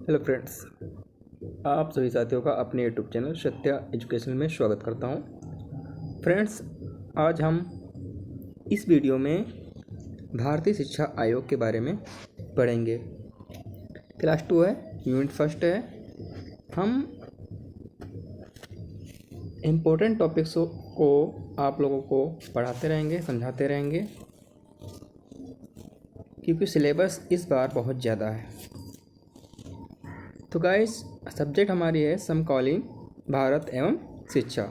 Hello friends, आप सभी साथियों का अपने यूट्यूब चैनल सत्या एजुकेशन में स्वागत करता हूं। फ्रेंड्स, आज हम इस वीडियो में भारतीय शिक्षा आयोग के बारे में पढ़ेंगे। क्लास 2 है, यूनिट फर्स्ट है। हम इम्पोर्टेंट टॉपिक्स को आप लोगों को पढ़ाते रहेंगे, समझाते रहेंगे, क्योंकि सिलेबस इस बार बहुत ज़्यादा है। तो गाइस, सब्जेक्ट हमारी है समकालीन भारत एवं शिक्षा।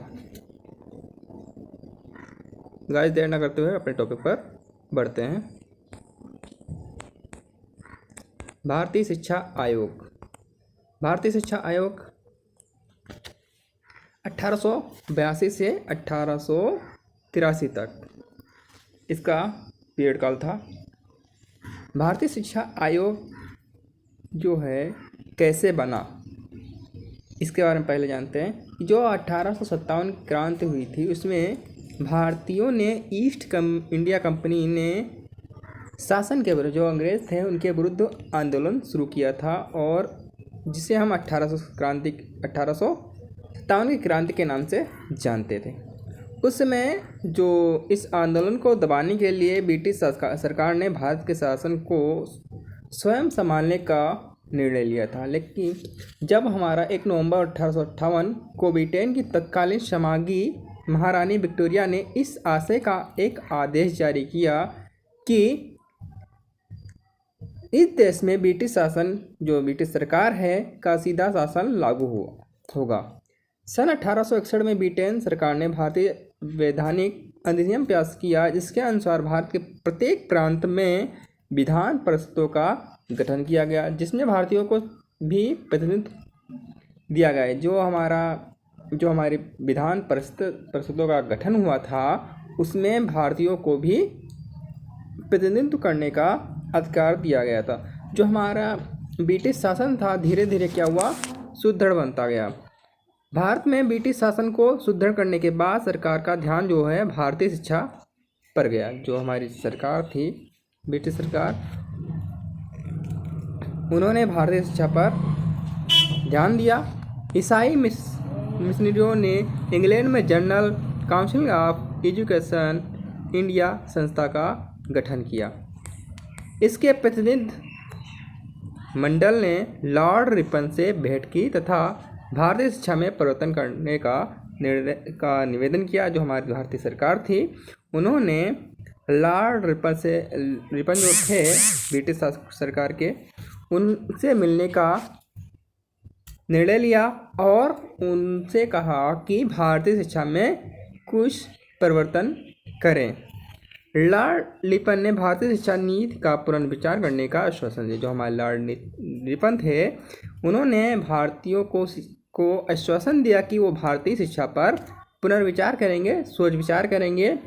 गाइस, देर न करते हुए अपने टॉपिक पर बढ़ते हैं। भारतीय शिक्षा आयोग। भारतीय शिक्षा आयोग 1882 से 1883 तक इसका पीरियड काल था। भारतीय शिक्षा आयोग जो है कैसे बना, इसके बारे में पहले जानते हैं। जो 1857 क्रांति हुई थी, उसमें भारतीयों ने इंडिया कंपनी ने शासन के विरुद्ध, जो अंग्रेज थे उनके विरुद्ध आंदोलन शुरू किया था, और जिसे हम 1857 की क्रांति के नाम से जानते थे। उस समय जो इस आंदोलन को दबाने के लिए ब्रिटिश सरकार ने भारत के शासन को स्वयं संभालने का निर्णय लिया था। लेकिन जब हमारा 1 नवंबर 1858 को ब्रिटेन की तत्कालीन सम्राज्ञी महारानी विक्टोरिया ने इस आशय का एक आदेश जारी किया कि इस देश में ब्रिटिश शासन, जो ब्रिटिश सरकार है, का सीधा शासन लागू होगा। सन 1861 में ब्रिटेन सरकार ने भारतीय वैधानिक अधिनियम पास किया, जिसके अनुसार भारत के प्रत्येक प्रांत में विधान परिषदों का गठन किया गया, जिसमें भारतीयों को भी प्रतिनिधित्व दिया गया। जो हमारी विधान परिषदों का गठन हुआ था, उसमें भारतीयों को भी प्रतिनिधित्व करने का अधिकार दिया गया था। जो हमारा ब्रिटिश शासन था, धीरे धीरे क्या हुआ, सुदृढ़ बनता गया। भारत में ब्रिटिश शासन को सुदृढ़ करने के बाद सरकार का ध्यान जो है भारतीय शिक्षा पर गया। जो हमारी सरकार थी, ब्रिटिश सरकार, उन्होंने भारतीय शिक्षा पर ध्यान दिया। ईसाई मिशनरियों ने इंग्लैंड में journal council of education India संस्था का गठन किया। इसके प्रतिनिधि मंडल ने लॉर्ड रिपन से भेंट की तथा भारतीय शिक्षा में परिवर्तन करने का निवेदन किया। जो हमारी भारतीय सरकार थी, उन्होंने लॉर्ड रिपन जो थे ब्रिटिश सरकार के, उनसे मिलने का निर्णय लिया और उनसे कहा कि भारतीय शिक्षा में कुछ परिवर्तन करें। लॉर्ड रिपन ने भारतीय शिक्षा नीति का पुनर्विचार करने का आश्वासन दिया। जो हमारे लॉर्ड रिपन थे, उन्होंने भारतीयों को आश्वासन दिया कि वो भारतीय शिक्षा पर पुनर्विचार करेंगे, सोच विचार करेंगे।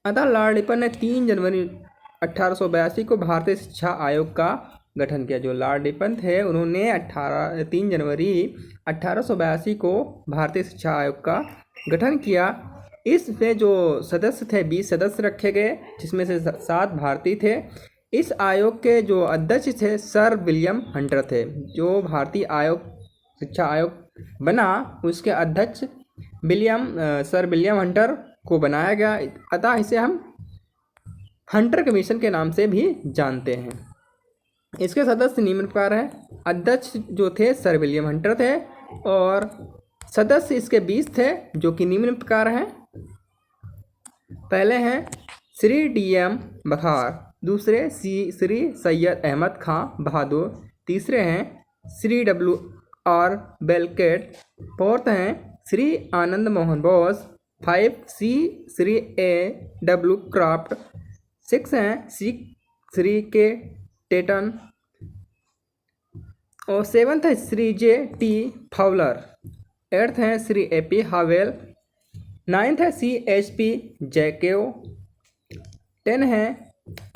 अतः लॉर्ड रिपन ने 3 जनवरी 1882 को भारतीय शिक्षा आयोग का गठन किया। जो लॉर्ड रिपन थे, उन्होंने 3 जनवरी 1882 को भारतीय शिक्षा आयोग का गठन किया। इसमें जो सदस्य थे, 20 सदस्य रखे गए, जिसमें से 7 भारतीय थे। इस आयोग के जो अध्यक्ष थे सर विलियम हंटर थे। जो भारतीय शिक्षा आयोग बना, उसके अध्यक्ष सर विलियम हंटर को बनाया गया। अतः इसे हम हंटर कमीशन के नाम से भी जानते हैं। इसके सदस्य निम्न प्रकार हैं। अध्यक्ष जो थे सर विलियम हंटर थे, और सदस्य इसके 20 थे, जो कि निम्न प्रकार हैं। पहले हैं श्री DM बखार, दूसरे श्री सैयद अहमद खां बहादुर, तीसरे हैं श्री WR बेलकेट, फोर्थ हैं श्री आनंद मोहन बोस, 5 श्री AW क्राफ्ट, 6 हैं श्री के टेटन, और 7th है श्री JT फाउलर, 8th है श्री AP हावेल, 9th है CHP जैकेव, 10 है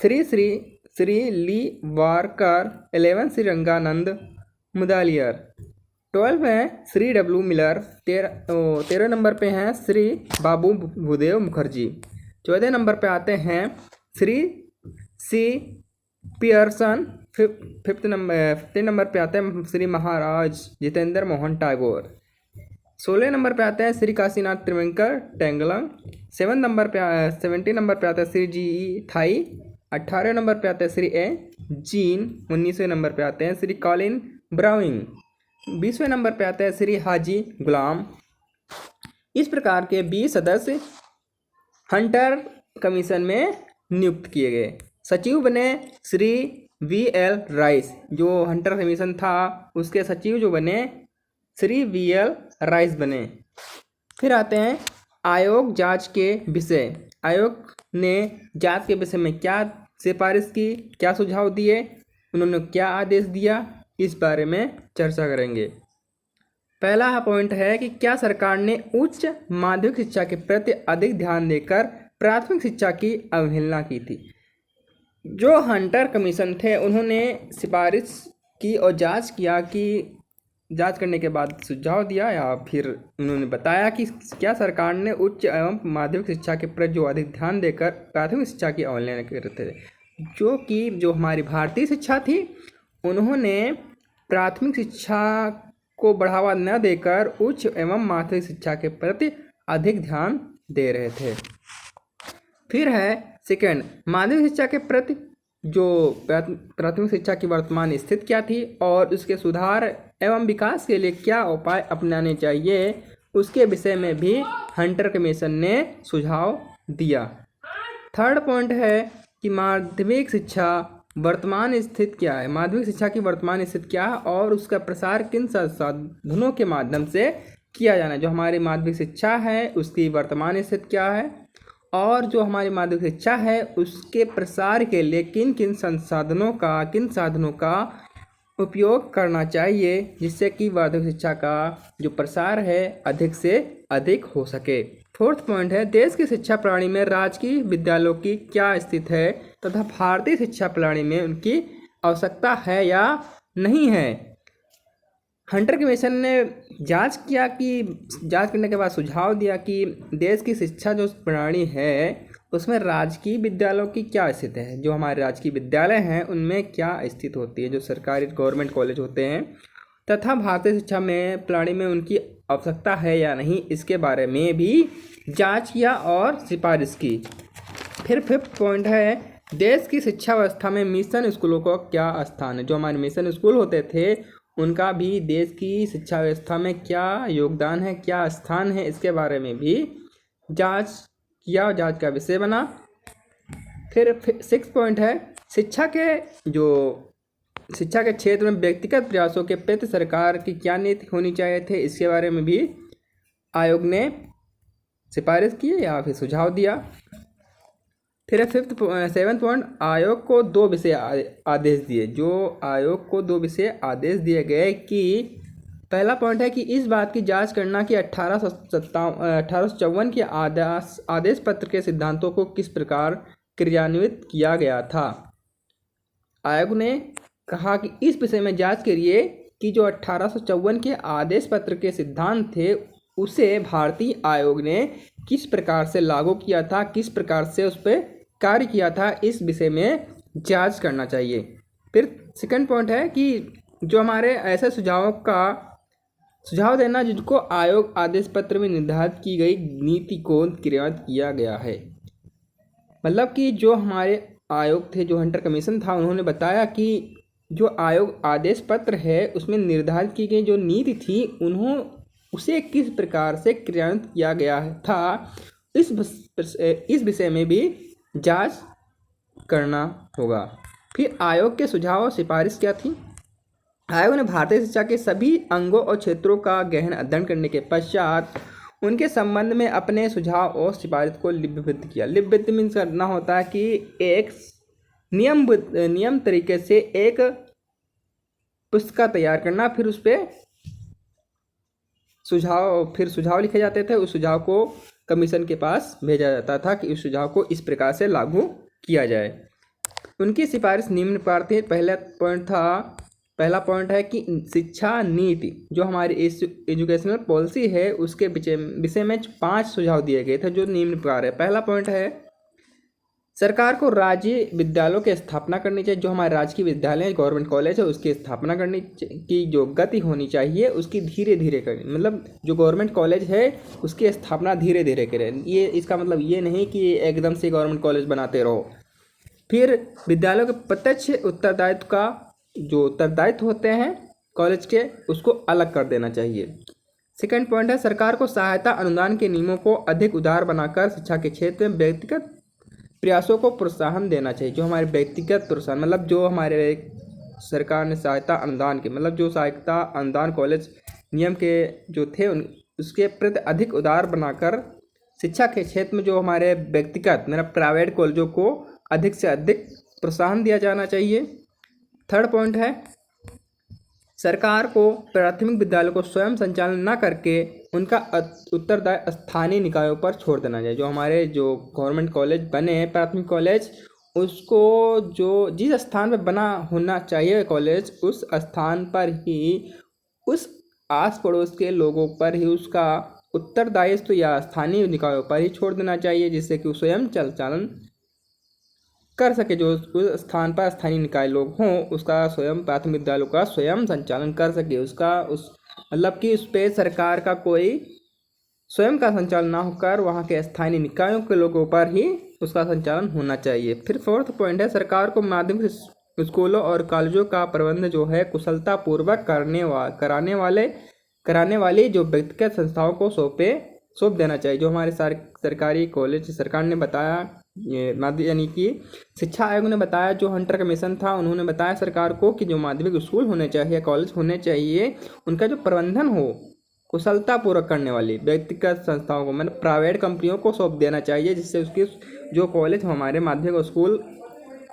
श्री ली वारकर, 11 श्री रंगानंद मुदालियर, 12 है श्री W मिलर, 13 नंबर पे हैं श्री बाबू भूदेव मुखर्जी, 14 नंबर पे आते हैं Shri C Pearson, fifth number पे आते हैं श्री महाराज जितेंद्र मोहन टैगोर। 16 नंबर पे आते हैं श्री काशीनाथ त्रिवेंकर टैगोर। 17 नंबर पे आता है श्री जी थाई। 18 नंबर पे आते हैं श्री ए जीन। 19वें नंबर पे आते हैं श्री कॉलिन ब्राउनिंग। 20वें नंबर पे आते हैं श्री हाजी गुलाम। इस प्रकार के 20 सदस्य हंटर कमीशन में नियुक्त किए गए। सचिव बने श्री वी.एल. राइस। जो हंटर कमीशन था उसके सचिव जो बने श्री वी.एल. राइस बने। फिर आते हैं आयोग जांच के विषय। आयोग ने जांच के विषय में क्या सिफारिश की, क्या सुझाव दिए, उन्होंने क्या आदेश दिया, इस बारे में चर्चा करेंगे। पहला पॉइंट है कि क्या सरकार ने उच्च माध्यमिक शिक्षा के प्रति अधिक ध्यान देकर प्राथमिक शिक्षा की अवहेलना की थी। जो हंटर कमीशन थे उन्होंने सिफारिश की और जांच करने के बाद सुझाव दिया या फिर उन्होंने बताया कि क्या सरकार ने उच्च एवं माध्यमिक शिक्षा के प्रति जो अधिक ध्यान देकर प्राथमिक शिक्षा की अवहेलना करते थे। जो हमारी भारतीय शिक्षा थी उन्होंने प्राथमिक शिक्षा को बढ़ावा न देकर उच्च एवं माध्यमिक शिक्षा के प्रति अधिक ध्यान दे रहे थे। फिर है सेकंड, माध्यमिक शिक्षा के प्रति जो प्राथमिक शिक्षा की वर्तमान स्थिति क्या थी और उसके सुधार एवं विकास के लिए क्या उपाय अपनाने चाहिए, उसके विषय में भी हंटर कमीशन ने सुझाव दिया। थर्ड पॉइंट है कि माध्यमिक शिक्षा वर्तमान स्थिति क्या है, माध्यमिक शिक्षा की वर्तमान स्थिति क्या है और उसका प्रसार किन संसाधनों के माध्यम से किया जाना है। जो हमारी माध्यमिक शिक्षा है उसकी वर्तमान स्थिति क्या है और जो हमारी माध्यमिक शिक्षा है उसके प्रसार के लिए किन साधनों का उपयोग करना चाहिए जिससे कि माध्यमिक शिक्षा का जो प्रसार है अधिक से अधिक हो सके। फोर्थ पॉइंट है देश की शिक्षा प्रणाली में राजकीय विद्यालयों की क्या स्थिति है तथा भारतीय शिक्षा प्रणाली में उनकी आवश्यकता है या नहीं है। हंटर कमीशन ने जांच करने के बाद सुझाव दिया कि देश की शिक्षा जो प्रणाली है उसमें राजकीय विद्यालयों की क्या स्थिति है। जो हमारे राजकीय विद्यालय हैं उनमें क्या स्थिति होती है, जो सरकारी गवर्नमेंट कॉलेज होते हैं, तथा भारतीय शिक्षा में प्रणाली में उनकी आवश्यकता है या नहीं, इसके बारे में भी जांच किया और सिफारिश की। फिर फिफ्थ पॉइंट है देश की शिक्षा व्यवस्था में मिशन स्कूलों का क्या स्थान है। जो हमारे मिशन स्कूल होते थे उनका भी देश की शिक्षा व्यवस्था में क्या योगदान है, क्या स्थान है, इसके बारे में भी जांच किया और जांच का विषय बना। फिर सिक्स पॉइंट है शिक्षा के क्षेत्र में व्यक्तिगत प्रयासों के प्रति सरकार की क्या नीति होनी चाहिए थे, इसके बारे में भी आयोग ने सिफारिश की या फिर सुझाव दिया। फिर सेवन्थ पॉइंट आयोग को 2 विषय आदेश दिए। जो आयोग को 2 विषय आदेश दिए गए कि पहला पॉइंट है कि इस बात की जांच करना कि 1854 के आदेश पत्र के सिद्धांतों को किस प्रकार क्रियान्वित किया गया था। आयोग ने कहा कि इस विषय में जांच करिए कि जो 1854 के आदेश पत्र के सिद्धांत थे उसे भारतीय आयोग ने किस प्रकार से लागू किया था, किस प्रकार से उस पर कार्य किया था, इस विषय में जांच करना चाहिए। फिर सेकंड पॉइंट है कि जो हमारे ऐसे सुझाव देना जिनको आयोग आदेश पत्र में निर्धारित की गई नीति को क्रियान्वित किया गया है। मतलब कि जो हमारे आयोग थे, जो हंटर कमीशन था, उन्होंने बताया कि जो आयोग आदेश पत्र है उसमें निर्धारित की गई जो नीति थी उसे किस प्रकार से क्रियान्वित किया गया था, इस विषय में भी जांच करना होगा। फिर आयोग के सुझाव और सिफारिश क्या थी। आयोग ने भारतीय शिक्षा के सभी अंगों और क्षेत्रों का गहन अध्ययन करने के पश्चात उनके संबंध में अपने सुझाव और सिफारिश को लिपिबद्ध किया। लिपिबद्ध मीन्स करना होता है कि एक नियम तरीके से एक पुस्तिका तैयार करना, फिर उस पर सुझाव लिखे जाते थे। उस सुझाव को कमीशन के पास भेजा जाता था कि उस सुझाव को इस प्रकार से लागू किया जाए। उनकी सिफारिश निम्न प्रकार थी। पहला पॉइंट है कि शिक्षा नीति जो हमारी एजुकेशनल पॉलिसी है उसके विषय में 5 सुझाव दिए गए थे जो निम्न प्रकार है। पहला पॉइंट है सरकार को राज्य विद्यालयों की स्थापना करनी चाहिए। जो हमारे राजकीय विद्यालय है, गवर्नमेंट कॉलेज है, उसकी स्थापना करनी की जो गति होनी चाहिए उसकी धीरे धीरे करनी, मतलब जो गवर्नमेंट कॉलेज है उसकी स्थापना धीरे धीरे करें। ये इसका मतलब ये नहीं कि एकदम से गवर्नमेंट कॉलेज बनाते रहो। फिर विद्यालयों के प्रत्यक्ष उत्तरदायित्व का जो उत्तरदायित्व होते हैं कॉलेज के, उसको अलग कर देना चाहिए। सेकंड पॉइंट है, सरकार को सहायता अनुदान के नियमों को अधिक उदार बनाकर शिक्षा के क्षेत्र में व्यक्तिगत प्रयासों को प्रोत्साहन देना चाहिए। जो हमारे व्यक्तिगत प्रोत्साहन, मतलब जो हमारे सरकार ने सहायता अनुदान के, मतलब जो सहायता अनुदान कॉलेज नियम के जो थे उसके प्रति अधिक उदार बनाकर शिक्षा के क्षेत्र में जो हमारे व्यक्तिगत मतलब प्राइवेट कॉलेजों को अधिक से अधिक प्रोत्साहन दिया जाना चाहिए। थर्ड पॉइंट है, सरकार को प्राथमिक विद्यालयों को स्वयं संचालन न करके उनका उत्तरदायित्व स्थानीय निकायों पर छोड़ देना चाहिए। जो हमारे जो गवर्नमेंट कॉलेज बने हैं प्राथमिक कॉलेज, उसको जो जिस स्थान पर बना होना चाहिए कॉलेज, उस स्थान पर ही उस आस पड़ोस के लोगों पर ही उसका उत्तरदायित्व या स्थानीय निकायों पर ही छोड़ देना चाहिए, जिससे कि वो स्वयं संचालन कर सके। जो उस स्थान पर स्थानीय निकाय लोग हों उसका स्वयं प्राथमिक विद्यालयों का स्वयं संचालन कर सके। उसका उस मतलब कि उस पर सरकार का कोई स्वयं का संचालन ना होकर वहाँ के स्थानीय निकायों के लोगों पर ही उसका संचालन होना चाहिए। फिर फोर्थ पॉइंट है, सरकार को माध्यमिक स्कूलों और कॉलेजों का प्रबंध जो है कुशलतापूर्वक कराने वाली जो व्यक्तिगत संस्थाओं को सौंप देना चाहिए। जो हमारे सरकारी कॉलेज सरकार ने बताया, ये यानी कि शिक्षा आयोग ने बताया, जो हंटर कमीशन था उन्होंने बताया सरकार को कि जो माध्यमिक स्कूल होने चाहिए, कॉलेज होने चाहिए, उनका जो प्रबंधन हो कुशलतापूर्वक करने वाली व्यक्तिगत संस्थाओं को, मतलब प्राइवेट कंपनियों को सौंप देना चाहिए, जिससे उसकी जो कॉलेज हमारे माध्यमिक स्कूल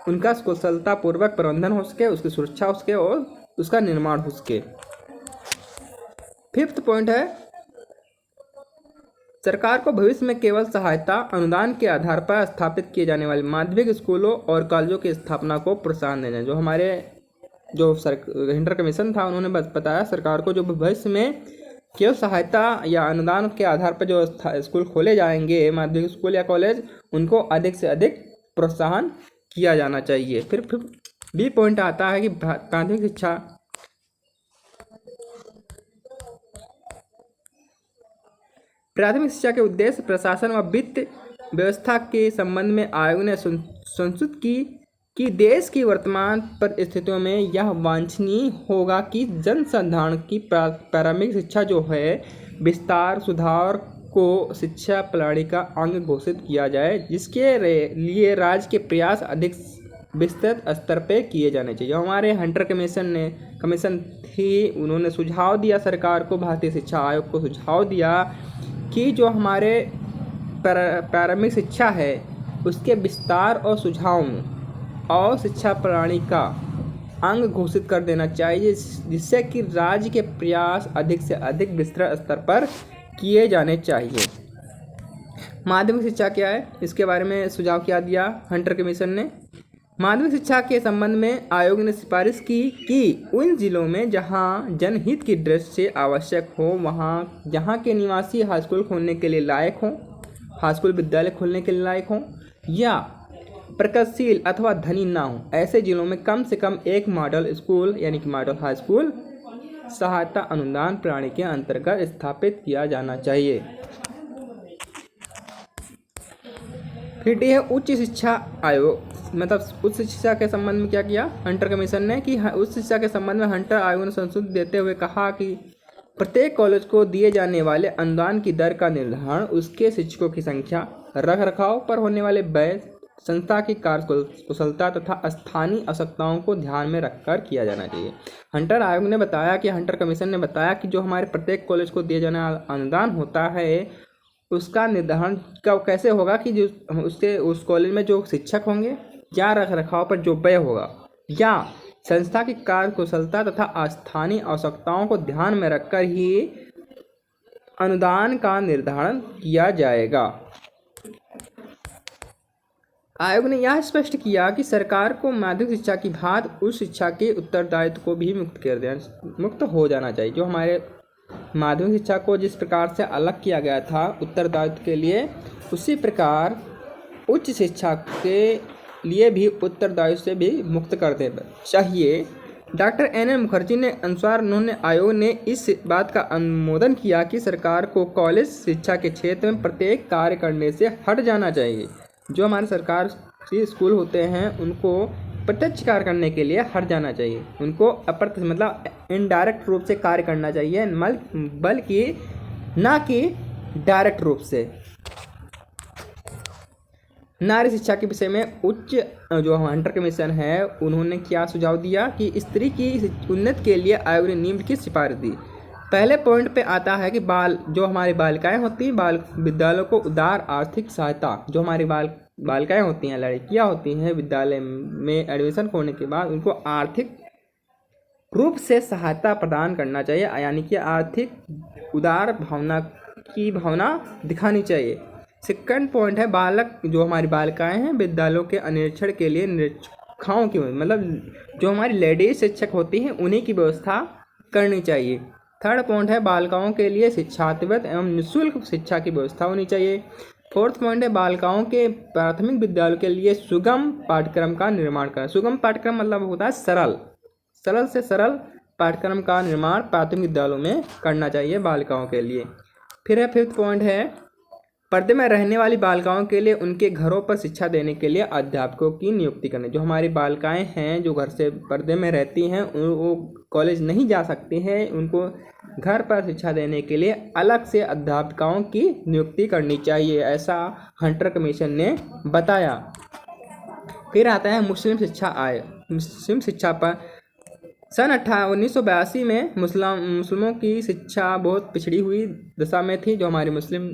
उनका कुशलतापूर्वक प्रबंधन हो सके, उसकी सुरक्षा हो सके और उसका निर्माण हो सके। फिफ्थ पॉइंट है, सरकार को भविष्य में केवल सहायता अनुदान के आधार पर स्थापित किए जाने वाले माध्यमिक स्कूलों और कॉलेजों की स्थापना को प्रोत्साहन देना। जो हमारे जो हंटर कमीशन था उन्होंने बताया सरकार को जो भविष्य में केवल सहायता या अनुदान के आधार पर जो स्कूल खोले जाएंगे माध्यमिक स्कूल या कॉलेज, उनको अधिक से अधिक प्रोत्साहन किया जाना चाहिए। फिर बी पॉइंट आता है कि प्राथमिक शिक्षा के उद्देश्य प्रशासन व वित्त व्यवस्था के संबंध में आयोग ने संसूचित की कि देश की वर्तमान परिस्थितियों में यह वांछनीय होगा कि जनसाधारण की प्रारंभिक शिक्षा जो है विस्तार सुधार को शिक्षा प्रणाली का अंग घोषित किया जाए, जिसके लिए राज्य के प्रयास अधिक विस्तृत स्तर पर किए जाने चाहिए। हमारे हंटर कमीशन थी, उन्होंने सुझाव दिया सरकार को, भारतीय शिक्षा आयोग को सुझाव दिया कि जो हमारे प्रारंभिक शिक्षा है उसके विस्तार और सुझाव और शिक्षा प्रणाली का अंग घोषित कर देना चाहिए, जिससे कि राज्य के प्रयास अधिक से अधिक विस्तृत स्तर पर किए जाने चाहिए। माध्यमिक शिक्षा क्या है, इसके बारे में सुझाव क्या दिया हंटर कमीशन ने। माध्यमिक शिक्षा के संबंध में आयोग ने सिफारिश की कि उन जिलों में जहां जनहित की दृष्टि से आवश्यक हो, वहां जहां के निवासी हाई स्कूल खोलने के लिए लायक हों, हाई स्कूल विद्यालय खोलने के लिए लायक हों या प्रगतिशील अथवा धनी ना हो, ऐसे जिलों में कम से कम एक मॉडल स्कूल यानी कि मॉडल हाई स्कूल सहायता अनुदान प्रणाली के अंतर्गत स्थापित किया जाना चाहिए। फिर है उच्च शिक्षा आयोग, मतलब उच्च शिक्षा के संबंध में क्या किया हंटर कमीशन ने कि उच्च शिक्षा के संबंध में हंटर आयोग ने संशोधित देते हुए कहा कि प्रत्येक कॉलेज को दिए जाने वाले अनुदान की दर का निर्धारण उसके शिक्षकों की संख्या, रख रखाव पर होने वाले व्यय, संस्था की कार्यकुशलता तथा स्थानीय आवश्यकताओं को ध्यान में रखकर किया जाना चाहिए। हंटर आयोग ने बताया कि हंटर कमीशन ने बताया कि जो हमारे प्रत्येक कॉलेज को दिए जाने वाला अनुदान होता है उसका निर्धारण कैसे होगा कि जो उसके उस कॉलेज में जो शिक्षक होंगे या रख रखाव पर जो व्यय होगा या संस्था की कार्यकुशलता तथा स्थानीय आवश्यकताओं को ध्यान में रखकर ही अनुदान का निर्धारण किया जाएगा। आयोग ने यह स्पष्ट किया कि सरकार को माध्यमिक शिक्षा की भांति उच्च शिक्षा के उत्तरदायित्व को भी मुक्त हो जाना चाहिए। जो हमारे माध्यमिक शिक्षा को जिस प्रकार से अलग किया गया था उत्तरदायित्व के लिए, उसी प्रकार उच्च शिक्षा के लिए भी उत्तरदायित्व से भी मुक्त कर देना चाहिए। डॉक्टर एन मुखर्जी ने अनुसार उन्होंने आयोग ने इस बात का अनुमोदन किया कि सरकार को कॉलेज शिक्षा के क्षेत्र में प्रत्येक कार्य करने से हट जाना चाहिए। जो हमारे सरकार के स्कूल होते हैं उनको प्रत्यक्ष कार्य करने के लिए हट जाना चाहिए, उनको अप्रत्यक्ष मतलब इनडायरेक्ट रूप से कार्य करना चाहिए, बल्कि ना कि डायरेक्ट रूप से। नारी शिक्षा के विषय में उच्च जो हंटर कमीशन है उन्होंने क्या सुझाव दिया कि स्त्री की उन्नति के लिए आयोग ने निम्नलिखित सिफारिश दी। पहले पॉइंट पे आता है कि जो हमारी बालिकाएं होती हैं, बाल विद्यालयों को उदार आर्थिक सहायता। जो हमारी बालिकाएं होती हैं, लड़कियां होती हैं, विद्यालय में एडमिशन होने के बाद उनको आर्थिक रूप से सहायता प्रदान करना चाहिए, यानी कि आर्थिक उदार भावना दिखानी चाहिए। सेकंड पॉइंट है बालक, जो हमारी बालिकाएं हैं विद्यालयों के अनिरीक्षण के लिए निरीक्षकों की मतलब जो हमारी लेडीज शिक्षक होती हैं उन्हीं की व्यवस्था करनी चाहिए। थर्ड पॉइंट है बालिकाओं के लिए छात्रवृत्ति एवं निःशुल्क शिक्षा की व्यवस्था होनी चाहिए। फोर्थ पॉइंट है बालिकाओं के प्राथमिक विद्यालयों के लिए सुगम पाठ्यक्रम का निर्माण करना। सुगम पाठ्यक्रम मतलब होता है सरल से सरल पाठ्यक्रम का निर्माण प्राथमिक विद्यालयों में करना चाहिए बालिकाओं के लिए। फिर है फिफ्थ पॉइंट है पर्दे में रहने वाली बालिकाओं के लिए उनके घरों पर शिक्षा देने के लिए अध्यापकों की नियुक्ति करनी। जो हमारी बालिकाएं हैं जो घर से पर्दे में रहती हैं वो कॉलेज नहीं जा सकती हैं, उनको घर पर शिक्षा देने के लिए अलग से अध्यापिकाओं की नियुक्ति करनी चाहिए, ऐसा हंटर कमीशन ने बताया। फिर आता है मुस्लिम शिक्षा आयोग। मुस्लिम शिक्षा पर सन 1982 में मुस्लिमों की शिक्षा बहुत पिछड़ी हुई दशा में थी। जो हमारी मुस्लिम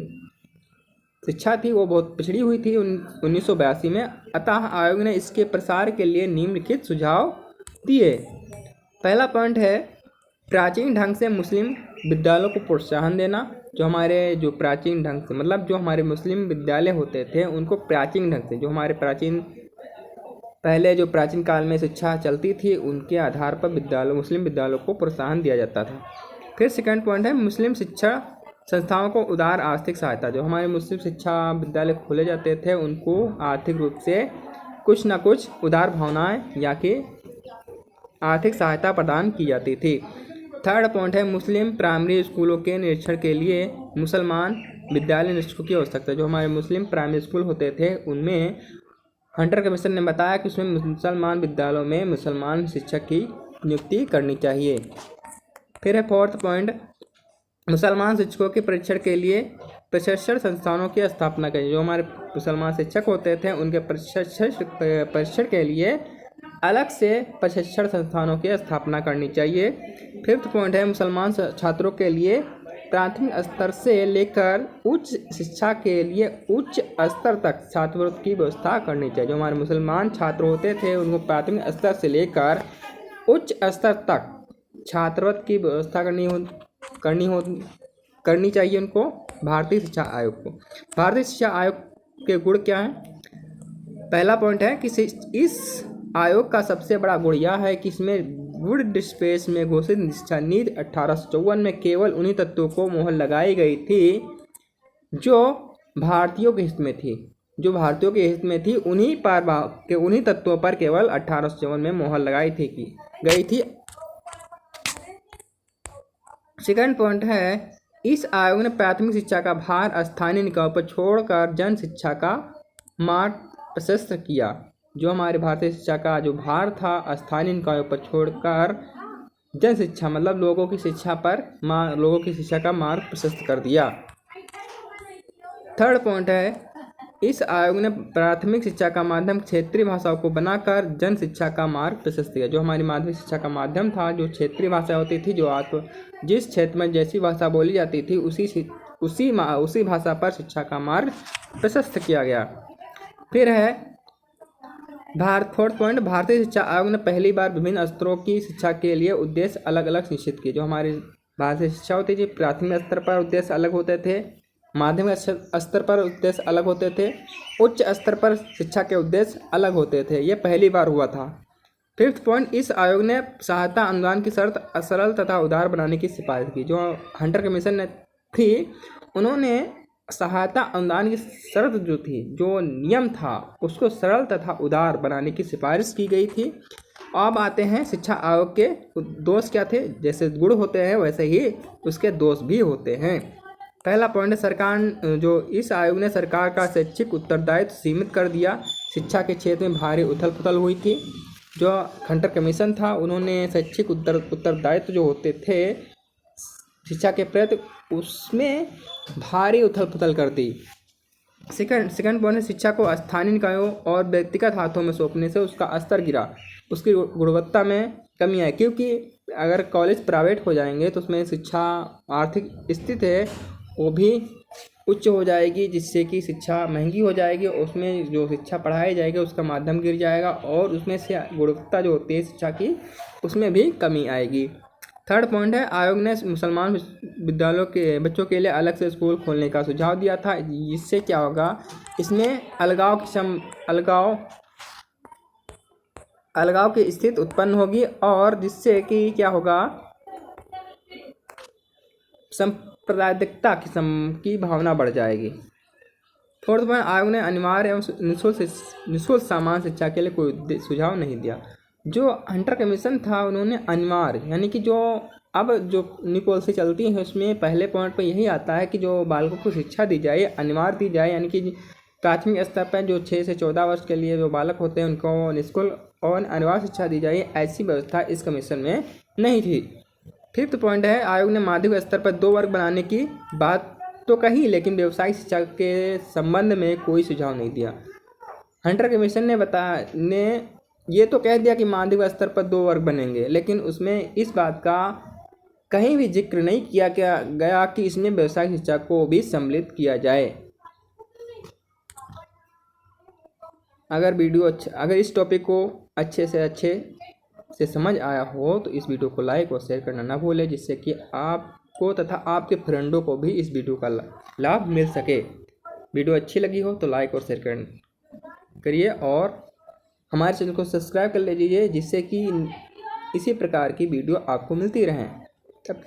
शिक्षा थी वो बहुत पिछड़ी हुई थी 1982 में। अतः आयोग ने इसके प्रसार के लिए निम्नलिखित सुझाव दिए। पहला पॉइंट है प्राचीन ढंग से मुस्लिम विद्यालयों को प्रोत्साहन देना। जो प्राचीन ढंग से मतलब जो हमारे मुस्लिम विद्यालय होते थे उनको प्राचीन ढंग से, जो हमारे प्राचीन काल में शिक्षा चलती थी उनके आधार पर मुस्लिम विद्यालयों को प्रोत्साहन दिया जाता था। फिर सेकंड पॉइंट है मुस्लिम शिक्षा संस्थाओं को उदार आर्थिक सहायता। जो हमारे मुस्लिम शिक्षा विद्यालय खोले जाते थे उनको आर्थिक रूप से कुछ न कुछ उदार भावनाएं या कि आर्थिक सहायता प्रदान की जाती थी। थर्ड पॉइंट है मुस्लिम प्राइमरी स्कूलों के निरीक्षण के लिए मुसलमान विद्यालय निरीक्षकों की आवश्यकता। जो हमारे मुस्लिम प्राइमरी स्कूल होते थे उनमें हंटर कमीशन ने बताया कि उसमें मुसलमान विद्यालयों में मुसलमान शिक्षक की नियुक्ति करनी चाहिए। फिर है फोर्थ पॉइंट मुसलमान शिक्षकों के प्रशिक्षण के लिए प्रशिक्षण संस्थानों की स्थापना करें। जो हमारे मुसलमान शिक्षक होते थे उनके प्रशिक्षण के लिए अलग से प्रशिक्षण संस्थानों की स्थापना करनी चाहिए। फिफ्थ पॉइंट है मुसलमान छात्रों के लिए प्राथमिक स्तर से लेकर उच्च शिक्षा के लिए उच्च स्तर तक छात्रवृत्ति की व्यवस्था करनी चाहिए। जो हमारे मुसलमान छात्र होते थे उनको प्राथमिक स्तर से लेकर उच्च स्तर तक छात्रवृत्ति की व्यवस्था करनी चाहिए उनको, भारतीय शिक्षा आयोग को। भारतीय शिक्षा आयोग के गुण क्या हैं? पहला पॉइंट है कि इस आयोग का सबसे बड़ा गुण यह है कि इसमें वुड स्पेस में घोषित शिक्षा नीति 1854 में केवल उन्हीं तत्वों को मोहर लगाई गई थी जो भारतीयों के हित में थी। जो भारतीयों के हित में थी उन्हीं तत्वों पर केवल 1854 में मोहर लगाई गई थी। सेकंड पॉइंट है इस आयोग ने प्राथमिक शिक्षा का भार स्थानीय निकायों पर छोड़कर जन शिक्षा का मार्ग प्रशस्त किया। जो हमारे भारतीय शिक्षा का जो भार था स्थानीय निकायों पर छोड़कर जन शिक्षा मतलब लोगों की शिक्षा का मार्ग प्रशस्त कर दिया। थर्ड पॉइंट है इस आयोग ने प्राथमिक शिक्षा का माध्यम क्षेत्रीय भाषाओं को बनाकर जन शिक्षा का मार्ग प्रशस्त किया। जो हमारी माध्यमिक शिक्षा का माध्यम था जो क्षेत्रीय भाषा होती थी, जिस क्षेत्र में जैसी भाषा बोली जाती थी उसी भाषा पर शिक्षा का मार्ग प्रशस्त किया गया। फिर है फोर्थ पॉइंट भारतीय शिक्षा आयोग ने पहली बार विभिन्न स्तरों की शिक्षा के लिए उद्देश्य अलग अलग निश्चित किए। जो हमारी भारतीय शिक्षा होती थी प्राथमिक स्तर पर उद्देश्य अलग होते थे, माध्यमिक स्तर पर उद्देश्य अलग होते थे, उच्च स्तर पर शिक्षा के उद्देश्य अलग होते थे। ये पहली बार हुआ था। फिफ्थ पॉइंट इस आयोग ने सहायता अनुदान की शर्त सरल तथा उदार बनाने की सिफारिश की। जो हंटर कमीशन ने थी उन्होंने सहायता अनुदान की शर्त जो थी, जो नियम था, उसको सरल तथा उदार बनाने की सिफारिश की गई थी। अब आते हैं शिक्षा आयोग के दोष क्या थे। जैसे गुण होते हैं वैसे ही उसके दोष भी होते हैं। पहला पॉइंट है, सरकार जो इस आयोग ने सरकार का शैक्षिक उत्तरदायित्व सीमित कर दिया। शिक्षा के क्षेत्र में भारी उथल पुथल हुई थी। जो खंटर कमीशन था, उन्होंने शैक्षिक उत्तरदायित्व जो होते थे शिक्षा के प्रति, उसमें भारी उथल पुथल कर दी। सेकंड पॉइंट है, शिक्षा को स्थानीय निकायों और व्यक्तिगत हाथों में सौंपने से उसका स्तर गिरा, उसकी गुणवत्ता में कमी आई। क्योंकि अगर कॉलेज प्राइवेट हो जाएंगे तो उसमें शिक्षा आर्थिक स्थिति है वो भी उच्च हो जाएगी, जिससे कि शिक्षा महंगी हो जाएगी। उसमें जो शिक्षा पढ़ाई जाएगी उसका माध्यम गिर जाएगा और उसमें से गुणवत्ता जो होती है शिक्षा की, उसमें भी कमी आएगी। थर्ड पॉइंट है, आयोग ने मुसलमान विद्यालयों के बच्चों के लिए अलग से स्कूल खोलने का सुझाव दिया था। इससे क्या होगा, इसमें अलगाव की स्थिति उत्पन्न होगी और जिससे कि क्या होगा, सांप्रदायिकता की भावना बढ़ जाएगी। फोर्थ पॉइंट, आयोग ने अनिवार्य एवं निःशुल्क सामान्य शिक्षा के लिए कोई सुझाव नहीं दिया। जो हंटर कमीशन था उन्होंने अनिवार्य, यानी कि जो अब जो न्यू पॉलिसी चलती है उसमें पहले पॉइंट पर यही आता है कि जो बालकों को शिक्षा दी जाए, अनिवार्य दी जाए, यानी कि प्राथमिक स्तर पर जो 6 से 14 वर्ष के लिए जो बालक होते हैं उनको निःशुल्क और अनिवार्य शिक्षा दी जाए, ऐसी व्यवस्था इस कमीशन में नहीं थी। फिफ्थ पॉइंट है, आयोग ने माध्यमिक स्तर पर 2 वर्ग बनाने की बात तो कही, लेकिन व्यावसायिक शिक्षा के संबंध में कोई सुझाव नहीं दिया। हंटर कमीशन ने ये तो कह दिया कि माध्यमिक स्तर पर 2 वर्ग बनेंगे, लेकिन उसमें इस बात का कहीं भी जिक्र नहीं किया गया कि इसमें व्यावसायिक शिक्षा को भी सम्मिलित किया जाए। अगर इस टॉपिक को अच्छे से समझ आया हो तो इस वीडियो को लाइक और शेयर करना ना भूलें, जिससे कि आपको तथा आपके फ्रेंडों को भी इस वीडियो का लाभ मिल सके। वीडियो अच्छी लगी हो तो लाइक और शेयर करिए और हमारे चैनल को सब्सक्राइब कर लीजिए, जिससे कि इसी प्रकार की वीडियो आपको मिलती रहें। तब